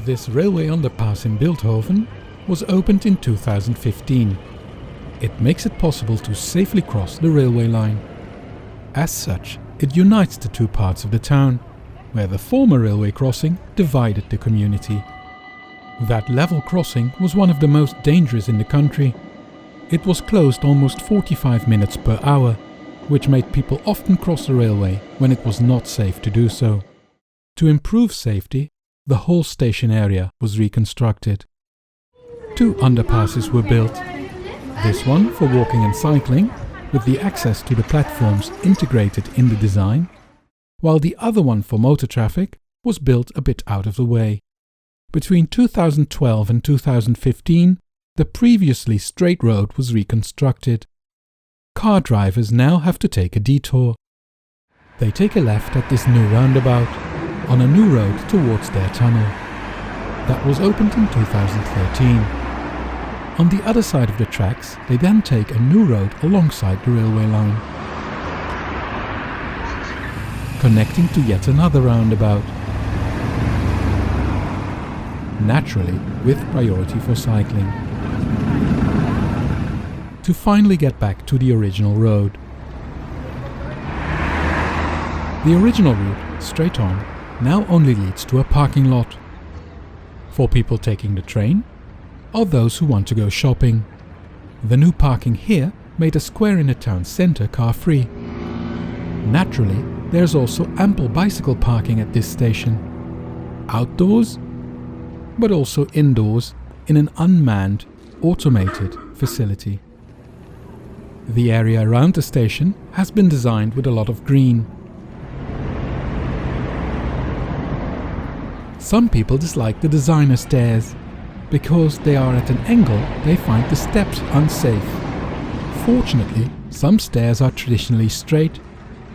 This railway underpass in Bilthoven was opened in 2015. It makes it possible to safely cross the railway line. As such, it unites the two parts of the town, where the former railway crossing divided the community. That level crossing was one of the most dangerous in the country. It was closed almost 45 minutes per hour, which made people often cross the railway when it was not safe to do so. To improve safety, the whole station area was reconstructed. Two underpasses were built. This one for walking and cycling, with the access to the platforms integrated in the design, while the other one for motor traffic was built a bit out of the way. Between 2012 and 2015, the previously straight road was reconstructed. Car drivers now have to take a detour. They take a left at this new roundabout, on a new road towards their tunnel. That was opened in 2013. On the other side of the tracks, they then take a new road alongside the railway line, connecting to yet another roundabout, naturally with priority for cycling, to finally get back to the original road. The original route, straight on, now only leads to a parking lot for people taking the train or those who want to go shopping. The new parking here made a square in the town centre car-free. Naturally, there's also ample bicycle parking at this station, outdoors, but also indoors in an unmanned, automated facility. The area around the station has been designed with a lot of green. Some people dislike the designer stairs. Because they are at an angle, they find the steps unsafe. Fortunately, some stairs are traditionally straight,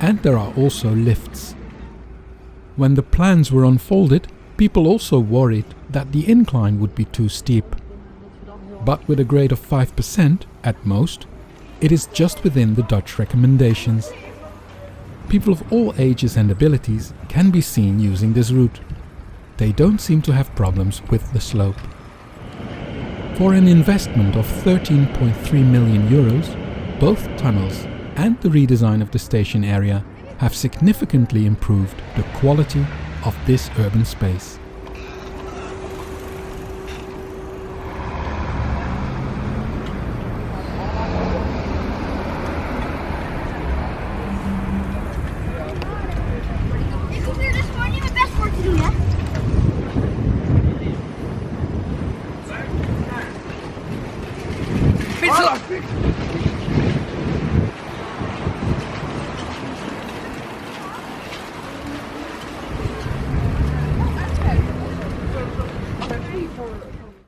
and there are also lifts. When the plans were unfolded, people also worried that the incline would be too steep. But with a grade of 5% at most, it is just within the Dutch recommendations. People of all ages and abilities can be seen using this route. They don't seem to have problems with the slope. For an investment of 13.3 million euros, both tunnels and the redesign of the station area have significantly improved the quality of this urban space. Ik probeer dus gewoon niet mijn best voor te doen, hè? Bitch,